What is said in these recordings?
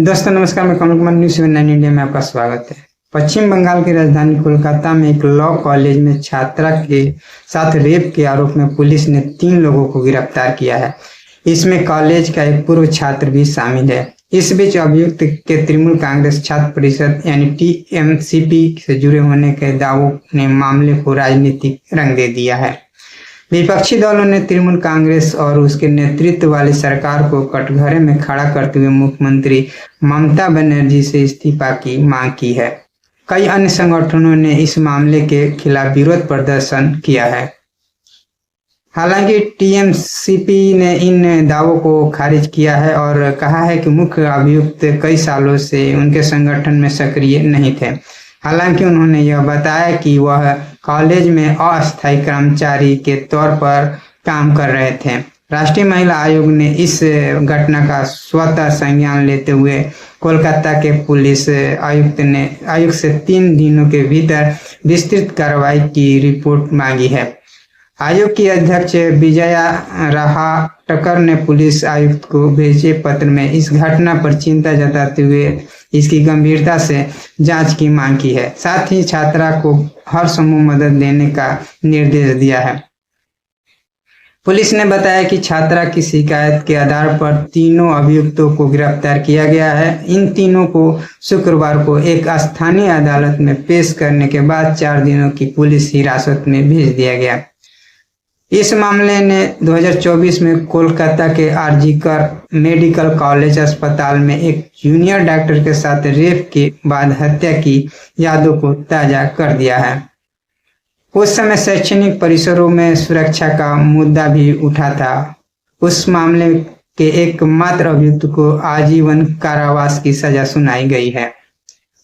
दोस्तों नमस्कार, मैं कमल कुमार, न्यूज़ 7 इंडिया में आपका स्वागत है। पश्चिम बंगाल की राजधानी कोलकाता में एक लॉ कॉलेज में छात्रा के साथ रेप के आरोप में पुलिस ने 3 लोगों को गिरफ्तार किया है। इसमें कॉलेज का एक पूर्व छात्र भी शामिल है। इस बीच अभियुक्त के तृणमूल कांग्रेस छात्र परिषद यानी टीएमसीपी से जुड़े होने के दावों ने मामले को राजनीतिक रंग दे दिया है। विपक्षी दलों ने तृणमूल कांग्रेस और उसके नेतृत्व वाली सरकार को कटघरे में खड़ा करते हुए मुख्यमंत्री ममता बनर्जी से इस्तीफा की मांग की है। कई अन्य संगठनों ने इस मामले के खिलाफ विरोध प्रदर्शन किया है। हालांकि टीएमसीपी ने इन दावों को खारिज किया है और कहा है कि मुख्य अभियुक्त कई सालों से उनके संगठन में सक्रिय नहीं थे। हालांकि उन्होंने यह बताया कि वह कॉलेज में अस्थायी कर्मचारी के तौर पर काम कर रहे थे। राष्ट्रीय महिला आयोग ने इस घटना का स्वतः संज्ञान लेते हुए कोलकाता के पुलिस आयुक्त से 3 दिनों के भीतर विस्तृत कार्रवाई की रिपोर्ट मांगी है। आयोग की अध्यक्ष विजया राहटकर ने पुलिस आयुक्त को भेजे पत्र में इस घटना पर चिंता जताते हुए इसकी गंभीरता से जांच की मांग की है। साथ ही छात्रा को हर संभव मदद देने का निर्देश दिया है। पुलिस ने बताया कि छात्रा की शिकायत के आधार पर तीनों अभियुक्तों को गिरफ्तार किया गया है। इन तीनों को शुक्रवार को एक स्थानीय अदालत में पेश करने के बाद 4 दिनों की पुलिस हिरासत में भेज दिया गया। इस मामले ने 2024 में कोलकाता के आरजीकर मेडिकल कॉलेज अस्पताल में एक जूनियर डॉक्टर के साथ रेप के बाद हत्या की यादों को ताजा कर दिया है। उस समय शैक्षणिक परिसरों में सुरक्षा का मुद्दा भी उठा था। उस मामले के एकमात्र अभियुक्त को आजीवन कारावास की सजा सुनाई गई है।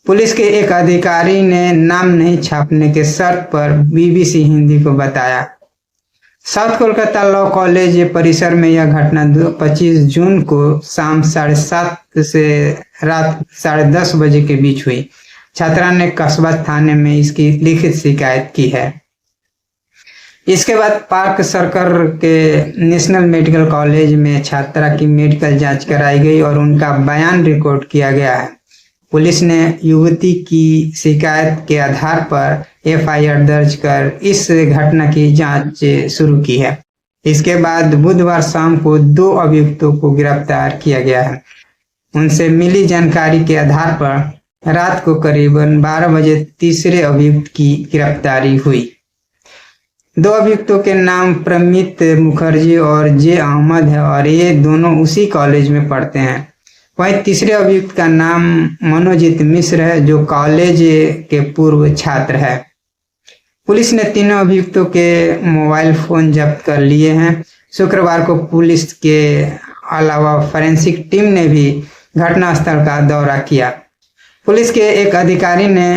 पुलिस के एक अधिकारी ने नाम नहीं छापने के शर्त पर बीबीसी हिंदी को बताया। साउथ कोलकाता लॉ कॉलेज परिसर में यह घटना 25 जून को शाम 7:30 से रात 10:30 बजे के बीच हुई। छात्रा ने कस्बा थाने में इसकी लिखित शिकायत की है। इसके बाद पार्क सर्कल के नेशनल मेडिकल कॉलेज में छात्रा की मेडिकल जांच कराई गई और उनका बयान रिकॉर्ड किया गया है। पुलिस ने युवती की शिकायत के आधार पर एफआईआर दर्ज कर इस घटना की जांच शुरू की है। इसके बाद बुधवार शाम को 2 अभियुक्तों को गिरफ्तार किया गया है। उनसे मिली जानकारी के आधार पर रात को करीबन 12 बजे तीसरे अभियुक्त की गिरफ्तारी हुई। 2 अभियुक्तों के नाम प्रमित मुखर्जी और जे अहमद है और ये दोनों उसी कॉलेज में पढ़ते हैं। वहीं तीसरे अभियुक्त का नाम मनोजीत मिश्र है जो कॉलेज के पूर्व छात्र है। पुलिस ने तीनों अभियुक्तों के मोबाइल फोन जब्त कर लिए हैं। शुक्रवार को पुलिस के अलावा फोरेंसिक टीम ने भी घटनास्थल का दौरा किया। पुलिस के एक अधिकारी ने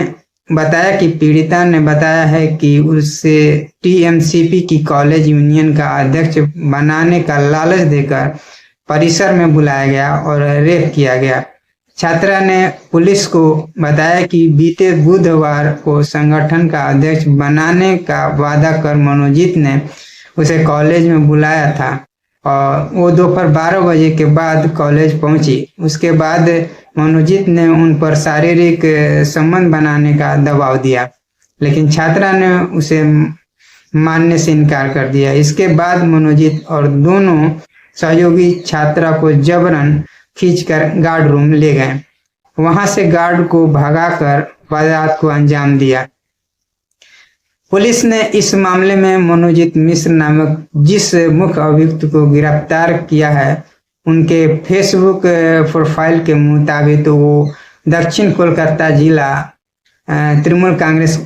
बताया कि पीड़िता ने बताया है कि उसे टीएमसीपी की कॉलेज यूनियन का अध्यक्ष बनाने का लालच देकर परिसर में बुलाया गया और रेप किया गया। छात्रा ने पुलिस को बताया कि बीते बुधवार को संगठन का अध्यक्ष बनाने का वादा कर मनोजीत ने उसे कॉलेज में बुलाया था और वो दोपहर 12 बजे के बाद कॉलेज पहुंची। उसके बाद मनोजीत ने उन पर शारीरिक संबंध बनाने का दबाव दिया, लेकिन छात्रा ने उसे मानने से इनकार कर दिया। इसके बाद मनोजीत और दोनों सहयोगी छात्रा को जबरन खींचकर गार्ड रूम ले गए। वहां से गार्ड को भगाकर वारदात को अंजाम दिया। पुलिस ने इस मामले में मनोजीत मिश्र नामक जिस मुख्य अभियुक्त को गिरफ्तार किया है उनके फेसबुक प्रोफाइल के मुताबिक तो वो दक्षिण कोलकाता जिला तृणमूल कांग्रेस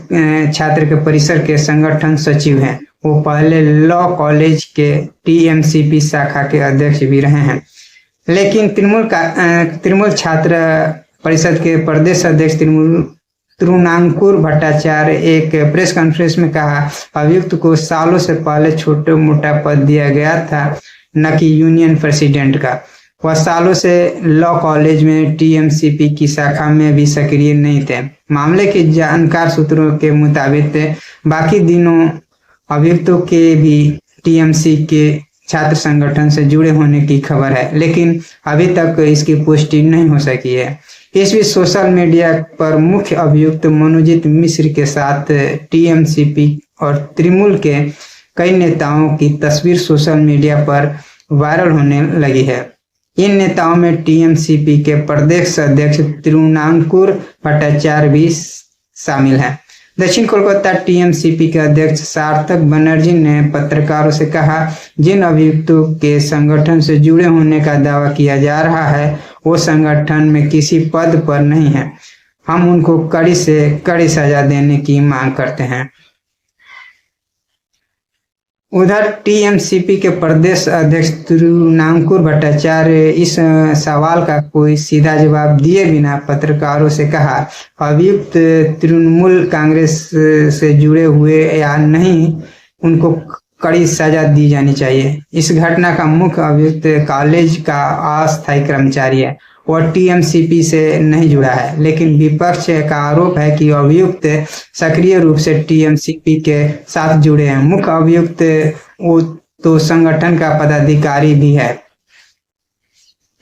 छात्र के परिसर के संगठन सचिव हैं। वो पहले लॉ कॉलेज के टीएमसीपी शाखा के अध्यक्ष भी रहे हैं, लेकिन तृणमूल छात्र परिषद के प्रदेश अध्यक्ष तृणांकुर भट्टाचार्य एक प्रेस कॉन्फ्रेंस में कहा, अभियुक्त को सालों से पहले छोटा मोटा पद दिया गया था, न कि यूनियन प्रेसिडेंट का। वह सालों से लॉ कॉलेज में टीएमसीपी की शाखा में भी सक्रिय नहीं थे। मामले के जानकार सूत्रों के मुताबिक बाकी दिनों अभियुक्तों के भी टीएमसी के छात्र संगठन से जुड़े होने की खबर है, लेकिन अभी तक इसकी पुष्टि नहीं हो सकी है। इस बीच सोशल मीडिया पर मुख्य अभियुक्त मनोजीत मिश्र के साथ टीएमसीपी और तृणमूल के कई नेताओं की तस्वीर सोशल मीडिया पर वायरल होने लगी है। इन नेताओं में टीएमसीपी के प्रदेश अध्यक्ष तिरुनांकुर भट्टाचार्य भी शामिल हैं। दक्षिण कोलकाता टीएमसीपी के अध्यक्ष सार्थक बनर्जी ने पत्रकारों से कहा, जिन अभियुक्तों के संगठन से जुड़े होने का दावा किया जा रहा है वो संगठन में किसी पद पर नहीं है। हम उनको कड़ी से कड़ी सजा देने की मांग करते हैं। उधर टीएमसीपी के प्रदेश अध्यक्ष तिरुनांकुर भट्टाचार्य इस सवाल का कोई सीधा जवाब दिए बिना पत्रकारों से कहा, अभियुक्त तृणमूल कांग्रेस से जुड़े हुए या नहीं, उनको कड़ी सजा दी जानी चाहिए। इस घटना का मुख्य अभियुक्त कॉलेज का अस्थायी कर्मचारी है, वह टीएमसीपी से नहीं जुड़ा है, लेकिन विपक्ष का आरोप है कि अभियुक्त सक्रिय रूप से टीएमसीपी के साथ जुड़े हैं। मुख्य अभियुक्त वो तो संगठन का पदाधिकारी भी है।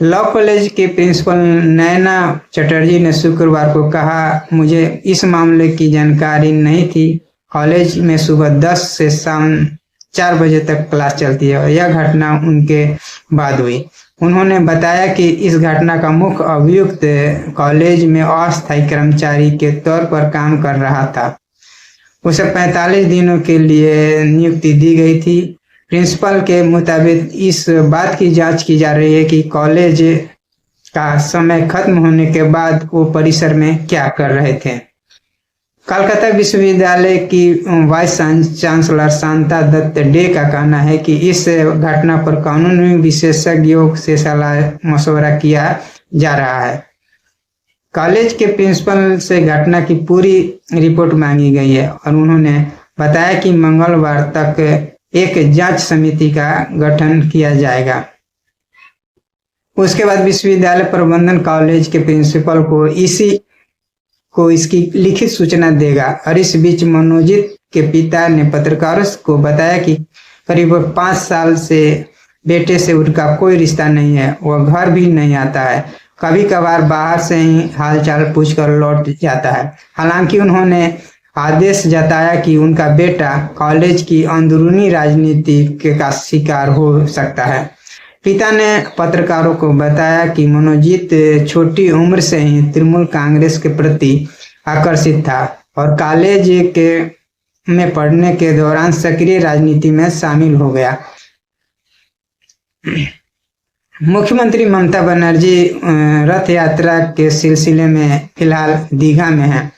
लॉ कॉलेज के प्रिंसिपल नैना चटर्जी ने शुक्रवार को कहा, मुझे इस मामले की जानकारी नहीं थी। कॉलेज में सुबह 10 से शाम 4 बजे तक क्लास चलती है और यह घटना उनके बाद हुई। उन्होंने बताया कि इस घटना का मुख्य अभियुक्त कॉलेज में अस्थायी कर्मचारी के तौर पर काम कर रहा था। उसे 45 दिनों के लिए नियुक्ति दी गई थी। प्रिंसिपल के मुताबिक इस बात की जांच की जा रही है कि कॉलेज का समय खत्म होने के बाद वो परिसर में क्या कर रहे थे। कलकत्ता विश्वविद्यालय की वाइस चांसलर शांता दत्त डे का कहना है कि इस घटना पर कानूनी विशेषज्ञों से सलाह मशवरा किया जा रहा है। कॉलेज के प्रिंसिपल से घटना की पूरी रिपोर्ट मांगी गई है और उन्होंने बताया कि मंगलवार तक एक जांच समिति का गठन किया जाएगा। उसके बाद विश्वविद्यालय प्रबंधन कॉलेज के प्रिंसिपल को इसकी लिखित सूचना देगा। और इस बीच मनोजीत के पिता ने पत्रकारों को बताया कि करीब 5 साल से बेटे से उनका कोई रिश्ता नहीं है, वह घर भी नहीं आता है, कभी कभार बाहर से ही हालचाल पूछकर लौट जाता है। हालांकि उन्होंने आदेश जताया कि उनका बेटा कॉलेज की अंदरूनी राजनीति का शिकार हो सकता है। पिता ने पत्रकारों को बताया कि मनोजीत छोटी उम्र से ही तृणमूल कांग्रेस के प्रति आकर्षित था और कॉलेज में पढ़ने के दौरान सक्रिय राजनीति में शामिल हो गया। मुख्यमंत्री ममता बनर्जी रथ यात्रा के सिलसिले में फिलहाल दीघा में हैं।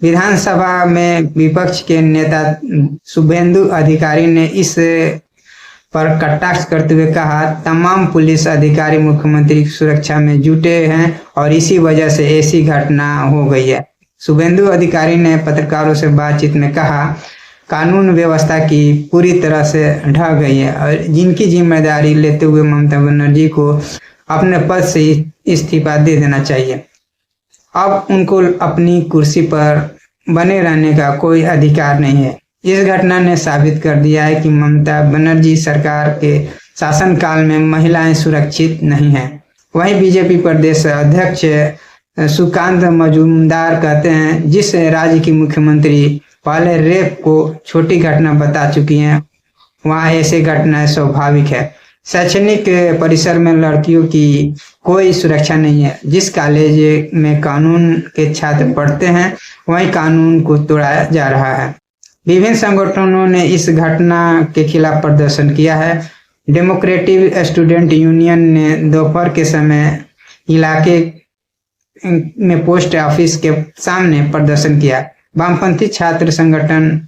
विधानसभा में विपक्ष के नेता शुभेंदु अधिकारी ने इस पर कटाक्ष करते हुए कहा, तमाम पुलिस अधिकारी मुख्यमंत्री की सुरक्षा में जुटे हैं और इसी वजह से ऐसी घटना हो गई है। शुभेंदु अधिकारी ने पत्रकारों से बातचीत में कहा, कानून व्यवस्था की पूरी तरह से ढह गई है और जिनकी जिम्मेदारी लेते हुए ममता बनर्जी को अपने पद से इस्तीफा दे देना चाहिए। अब उनको अपनी कुर्सी पर बने रहने का कोई अधिकार नहीं है। इस घटना ने साबित कर दिया है कि ममता बनर्जी सरकार के शासनकाल में महिलाएं सुरक्षित नहीं हैं। वहीं बीजेपी प्रदेश अध्यक्ष सुकांत मजूमदार कहते हैं, जिस राज्य की मुख्यमंत्री पहले रेप को छोटी घटना बता चुकी हैं, वहां ऐसी घटनाएं स्वाभाविक है। शैक्षणिक परिसर में लड़कियों की कोई सुरक्षा नहीं है। जिस कॉलेज में कानून के छात्र पढ़ते हैं वहीं कानून को तोड़ा जा रहा है। विभिन्न संगठनों ने इस घटना के खिलाफ प्रदर्शन किया है। डेमोक्रेटिक स्टूडेंट यूनियन ने दोपहर के समय इलाके में पोस्ट ऑफिस के सामने प्रदर्शन किया। वामपंथी छात्र संगठन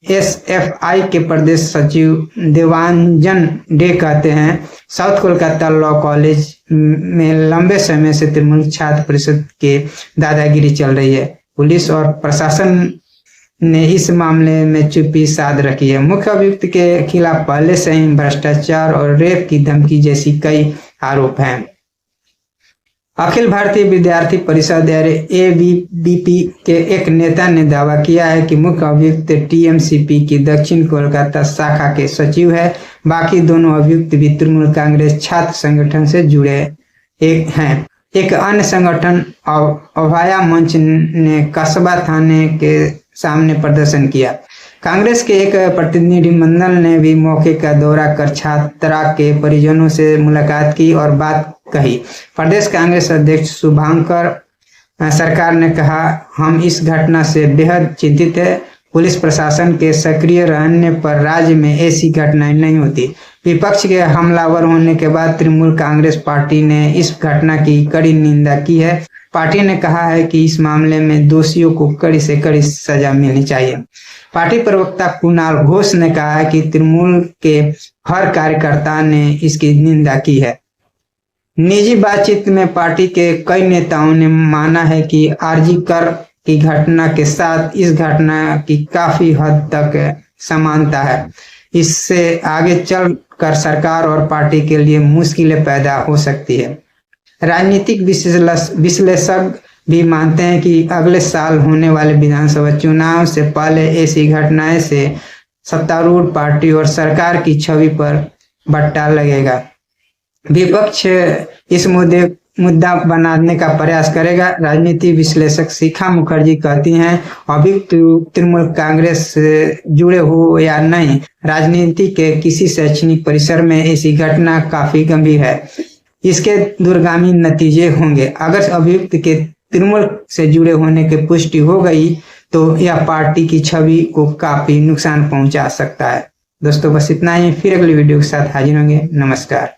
एसएफआई के प्रदेश सचिव देवांजन डे कहते हैं, साउथ कोलकाता लॉ कॉलेज में लंबे समय से तृणमूल छात्र परिषद के दादागिरी चल रही है। पुलिस और प्रशासन ने इस मामले में चुप्पी साध रखी है। मुख्य अभियुक्त के खिलाफ पहले से ही भ्रष्टाचार और रेप की धमकी जैसी कई आरोप हैं। अखिल भारतीय विद्यार्थी परिषद एबीवीपी के एक नेता ने दावा किया है कि मुख्य अभियुक्त टीएमसीपी की दक्षिण कोलकाता शाखा के सचिव है। बाकी दोनों अभियुक्त भी तृणमूल कांग्रेस छात्र संगठन से जुड़े हैं। एक अन्य संगठन अभया मंच ने कस्बा थाने के सामने प्रदर्शन किया। कांग्रेस के एक प्रतिनिधिमंडल ने भी मौके का दौरा कर छात्रा के परिजनों से मुलाकात की और बात कही। प्रदेश कांग्रेस अध्यक्ष शुभंकर सरकार ने कहा, हम इस घटना से बेहद चिंतित है। पुलिस प्रशासन के सक्रिय रहने पर राज्य में ऐसी घटनाएं नहीं होती। विपक्ष के हमलावर होने के बाद तृणमूल कांग्रेस पार्टी ने इस घटना की कड़ी निंदा की है। पार्टी ने कहा है कि इस मामले में दोषियों को कड़ी से कड़ी सजा मिलनी चाहिए। पार्टी प्रवक्ता कुणाल घोष ने कहा है कि तृणमूल के हर कार्यकर्ता ने इसकी निंदा की है। निजी बातचीत में पार्टी के कई नेताओं ने माना है कि आरजी कर की घटना के साथ इस घटना की काफी हद तक समानता है। इससे आगे चलकर सरकार और पार्टी के लिए मुश्किलें पैदा हो सकती है। राजनीतिक विश्लेषक भी मानते हैं कि अगले साल होने वाले विधानसभा चुनाव से पहले ऐसी घटनाएं से सत्तारूढ़ पार्टी और सरकार की छवि पर बट्टा लगेगा। विपक्ष इस मुद्दा बनाने का प्रयास करेगा। राजनीति विश्लेषक शिखा मुखर्जी कहती हैं, अभियुक्त तृणमूल कांग्रेस से जुड़े हो या नहीं, राजनीति के किसी शैक्षणिक परिसर में ऐसी घटना काफी गंभीर है। इसके दूरगामी नतीजे होंगे। अगर अभियुक्त के तृणमूल से जुड़े होने की पुष्टि हो गई तो यह पार्टी की छवि को काफी नुकसान पहुंचा सकता है। दोस्तों बस इतना ही, फिर अगली वीडियो के साथ हाजिर होंगे। नमस्कार।